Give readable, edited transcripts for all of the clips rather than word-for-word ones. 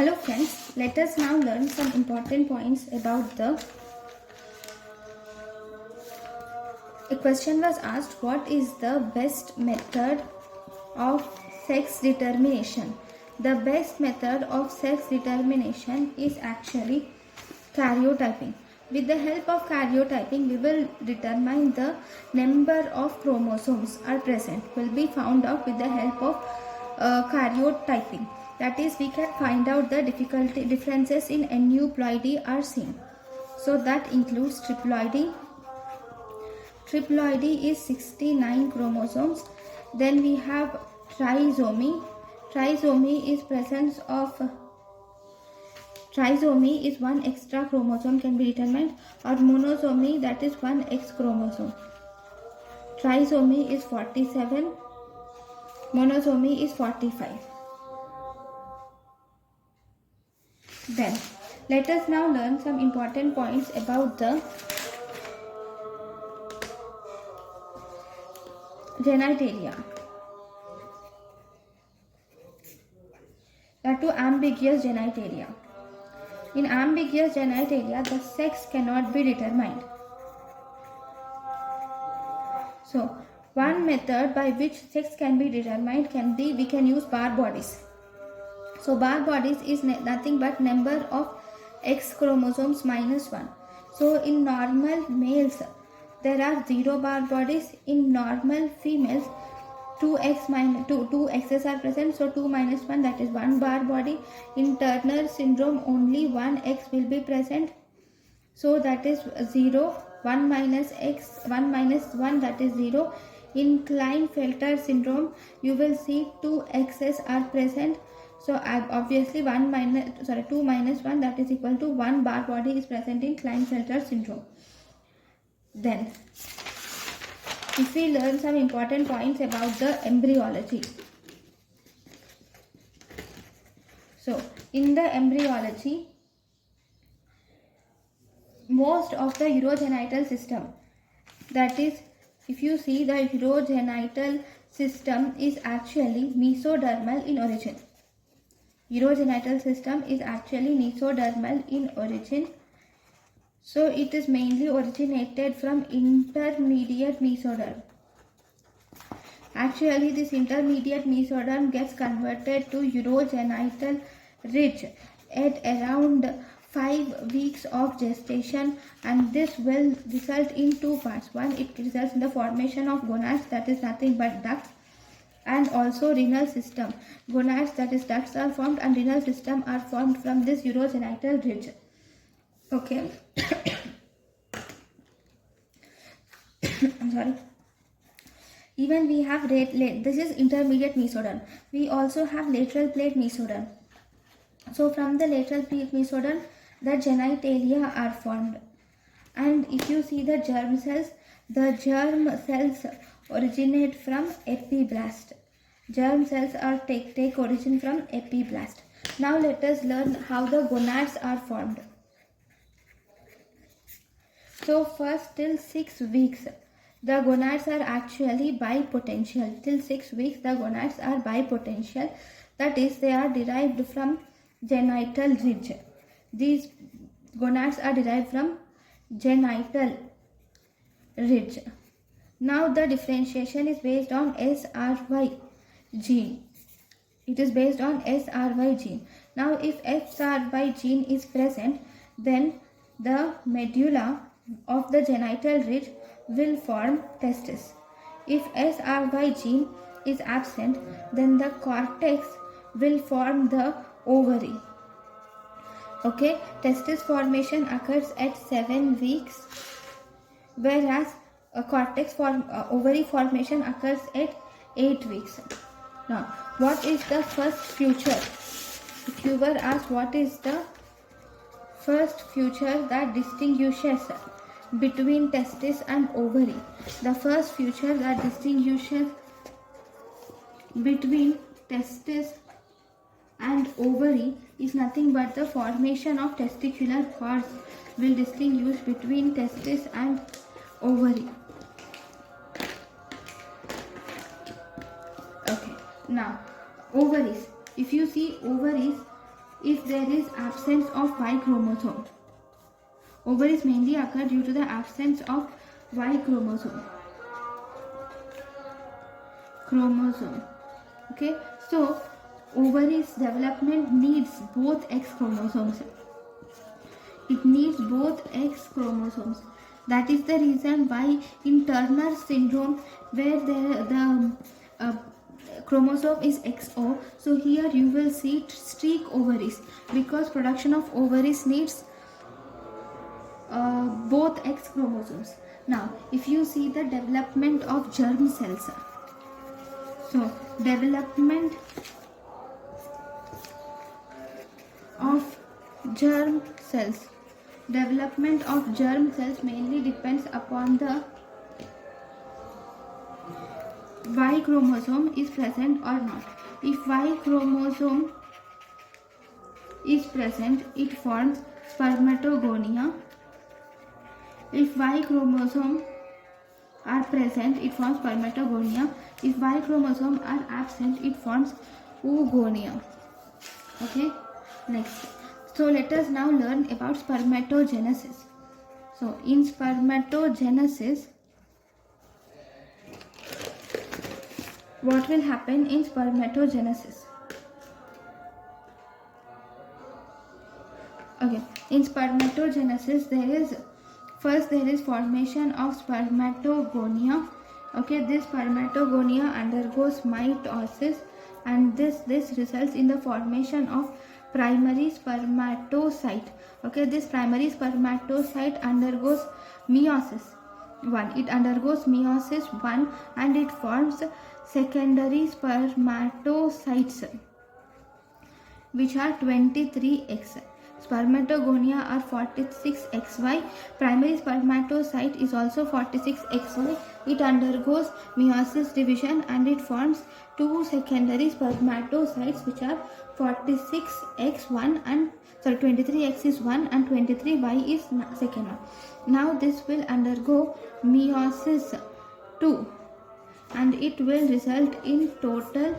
Hello friends, let us now learn some important points about A question was asked, what is the best method of sex determination? The best method of sex determination is actually karyotyping. With the help of karyotyping, we will determine the number of chromosomes are present. Will be found out with the help of karyotyping. That is, we can find out the differences in aneuploidy are seen. So that includes triploidy. Triploidy is 69 chromosomes. Then we have trisomy. Trisomy is presence of trisomy is one extra chromosome can be determined, or monosomy, that is one X chromosome. Trisomy is 47, monosomy is 45. Then let us now learn some important points about the genitalia. There are two ambiguous genitalia. In ambiguous genitalia, the sex cannot be determined. So, one method by which sex can be determined we can use bar bodies. So, bar bodies is nothing but number of X chromosomes minus 1. So, in normal males, there are 0 bar bodies. In normal females, 2 X's are present, so 2 minus 1, that is 1 bar body. In Turner syndrome, only 1 X will be present, so that is 0. 1 minus X, 1 minus 1, that is 0. In Klinefelter syndrome, you will see 2 X's are present, so obviously 2 minus 1, that is equal to 1 bar body is present in Klinefelter syndrome. Then if we learn some important points about the embryology. So, in the embryology, most of the urogenital system, that is, if you see, the urogenital system is actually mesodermal in origin. Urogenital system is actually mesodermal in origin. So it is mainly originated from intermediate mesoderm. Actually, this intermediate mesoderm gets converted to urogenital ridge at around 5 weeks of gestation, and this will result in two parts. One, it results in the formation of gonads, that is nothing but ducts, and also renal system. Gonads, that is ducts, are formed, and renal system are formed from this urogenital ridge. Okay. I'm sorry. Even we have this is intermediate mesoderm. We also have lateral plate mesoderm. So from the lateral plate mesoderm, the genitalia are formed. And if you see the germ cells originate from epiblast. Germ cells take origin from epiblast. Now let us learn how the gonads are formed. So first, till 6 weeks, the gonads are actually bipotential. Till 6 weeks, the gonads are bipotential. That is, they are derived from genital ridge. These gonads are derived from genital ridge. Now the differentiation is based on SRY gene. It is based on SRY gene. Now if SRY gene is present, then the medulla of the genital ridge will form testis. If SRY gene is absent, then the cortex will form the ovary. Okay, testis formation occurs at 7 weeks, whereas ovary formation occurs at 8 weeks. Now, what is the first future? If you were asked what is the first future that distinguishes between testis and ovary, the first feature that distinguishes between testis and ovary is nothing but the formation of testicular cords will distinguish between testis and ovary. Okay, now ovaries. If you see ovaries, if there is absence of Y chromosome. Ovaries mainly occur due to the absence of Y chromosome. Okay, so ovaries development needs both X chromosomes. It needs both X chromosomes. That is the reason why in Turner syndrome, where the chromosome is XO, so here you will see streak ovaries, because production of ovaries needs both X chromosomes. Now, if you see the development of germ cells, so development of germ cells. Development of germ cells mainly depends upon the Y chromosome is present or not. If Y chromosome is present, it forms spermatogonia. If Y chromosome are present, it forms spermatogonia. If Y chromosome are absent, it forms oogonia. Okay, next. So let us now learn about spermatogenesis. So in spermatogenesis, what will happen in spermatogenesis? Okay, in spermatogenesis there is formation of spermatogonia. Okay, this spermatogonia undergoes mitosis, and this results in the formation of primary spermatocyte. Okay, this primary spermatocyte undergoes meiosis 1. It undergoes meiosis 1 and it forms secondary spermatocytes, which are 23X. Spermatogonia are 46XY. Primary spermatocyte is also 46XY. It undergoes meiosis division and it forms two secondary spermatocytes, which are 46X1 and 23X is 1 and 23Y is second one. Now this will undergo meiosis 2 and it will result in total.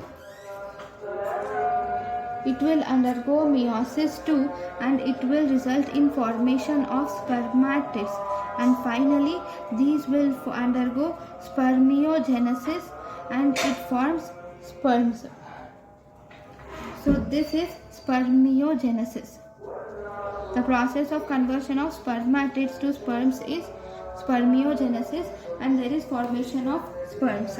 It will undergo meiosis 2 and it will result in formation of spermatids, and finally these will undergo spermiogenesis and it forms sperms. So this is spermiogenesis. The process of conversion of spermatids to sperms is spermiogenesis, and there is formation of sperms.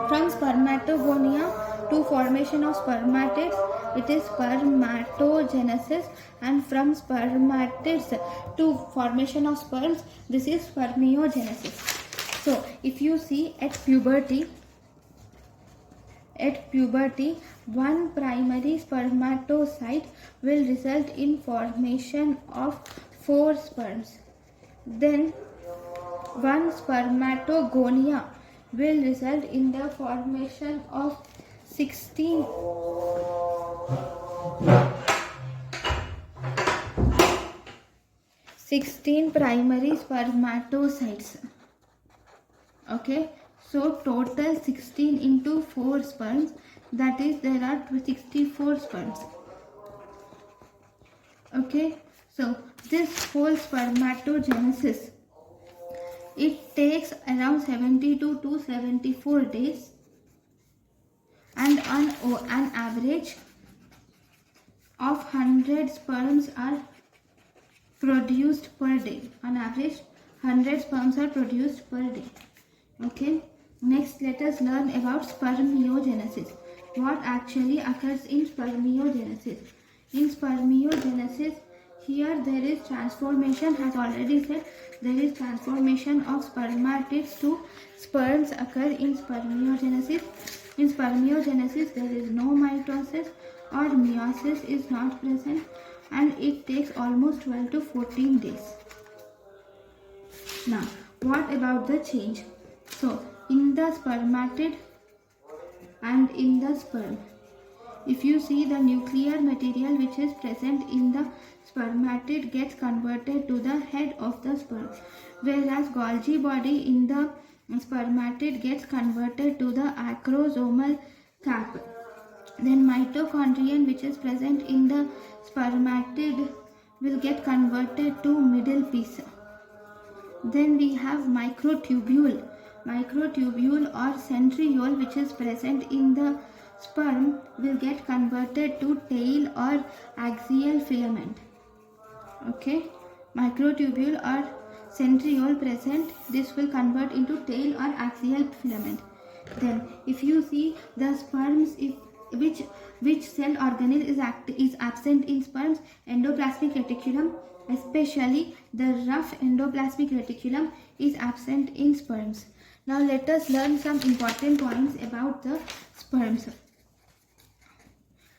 From spermatogonia to formation of spermatids, it is spermatogenesis, and from spermatids to formation of sperms, this is spermiogenesis. So if you see at puberty, one primary spermatocyte will result in formation of 4 sperms. Then one spermatogonia will result in the formation of 16 primary spermatocytes. Okay, so total 16 into 4 sperms, that is there are 64 sperms. Okay, so this whole spermatogenesis, it takes around 72 to 74 days, and on an average of 100 sperms are produced per day. On average 100 sperms are produced per day. Okay, next let us learn about spermiogenesis. What actually occurs in spermiogenesis? In spermiogenesis, here there is transformation, as already said, there is transformation of spermatids to sperms occur in spermiogenesis. In spermiogenesis, there is no mitosis or meiosis is not present, and it takes almost 12 to 14 days. Now, what about the change? So, in the spermatid and in the sperm, if you see, the nuclear material which is present in the spermatid gets converted to the head of the sperm, whereas Golgi body in the spermatid gets converted to the acrosomal cap. Then mitochondrion, which is present in the spermatid, will get converted to middle piece. Then we have microtubule. Microtubule or centriole, which is present in the sperm, will get converted to tail or axial filament. Okay, microtubule or centriole present, this will convert into tail or axial filament. Then if you see the sperms, if which cell organelle is absent in sperms, endoplasmic reticulum, especially the rough endoplasmic reticulum is absent in sperms. Now let us learn some important points about the sperms.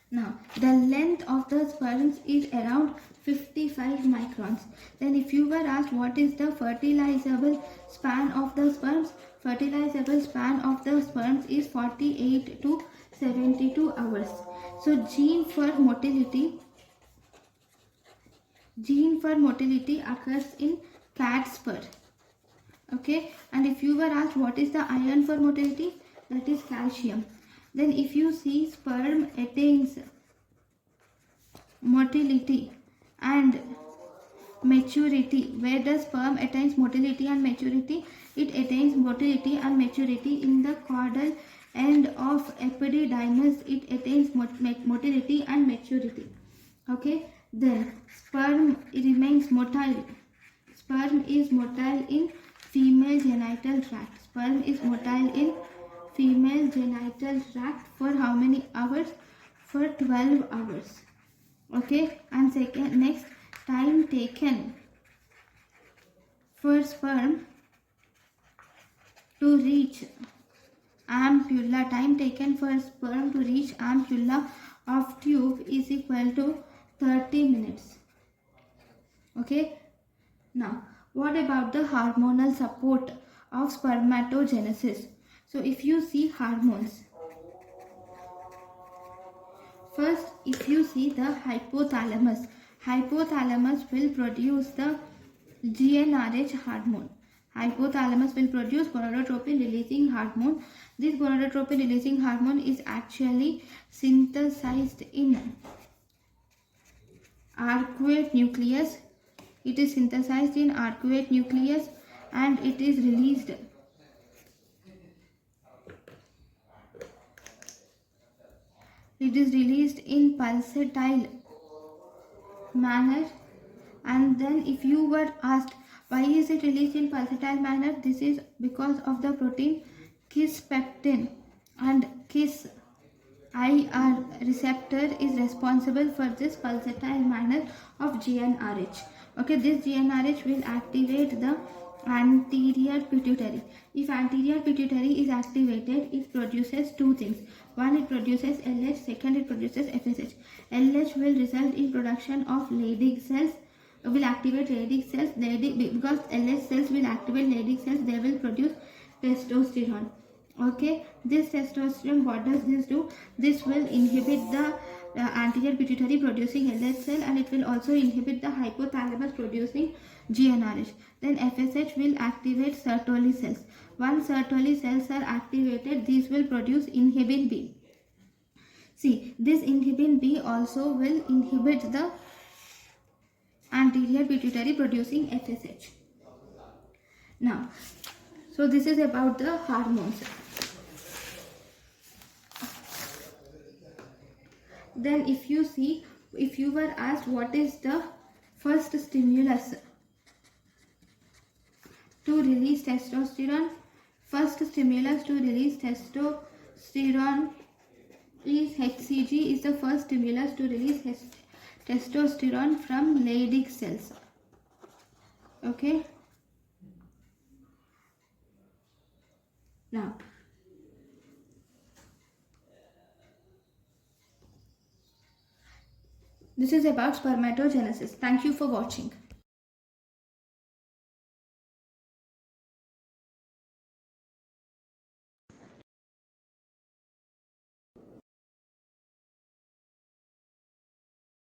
Now the length of the sperms is around 55 microns. Then if you were asked what is the fertilizable span of the sperms, fertilizable span of the sperms is 48 to 72 hours. So gene for motility occurs in cat spur. Okay, and if you were asked what is the iron for motility, that is calcium. Then if you see sperm attains motility and maturity, where does sperm attains motility and maturity? It attains motility and maturity in the caudal end of epididymis. It attains motility and maturity. Okay, then sperm remains motile. Sperm is motile in female genital tract. Sperm is motile in female genital tract for how many hours? For 12 hours. Okay, and second, next, time taken for sperm to reach ampulla, time taken for sperm to reach ampulla of tube is equal to 30 minutes. Okay, now what about the hormonal support of spermatogenesis? So if you see hormones, first if you see the hypothalamus will produce the GnRH hormone. Hypothalamus will produce gonadotropin releasing hormone. This gonadotropin releasing hormone is actually synthesized in arcuate nucleus. It is synthesized in arcuate nucleus and it is released in pulsatile manner. And then if you were asked why is it released in pulsatile manner, this is because of the protein kisspeptin, and KIS-IR receptor is responsible for this pulsatile manner of GnRH. Okay, this GnRH will activate the anterior pituitary. If anterior pituitary is activated, it produces two things. One, it produces LH. Second, it produces FSH. LH will result in production of Leydig cells, will activate Leydig cells. Because LH cells will activate Leydig cells, they will produce testosterone. Okay, this testosterone, what does this do? This will inhibit the anterior pituitary producing LH cell, and it will also inhibit the hypothalamus producing GnRH. Then FSH will activate Sertoli cells. Once Sertoli cells are activated, these will produce inhibin B. See, this inhibin B also will inhibit the anterior pituitary producing FSH. Now, so this is about the hormones. Then if you see, if you were asked what is the first stimulus to release testosterone, first stimulus to release testosterone is HCG, is the first stimulus to release testosterone from Leydig cells. Okay, now this is about spermatogenesis. Thank you for watching.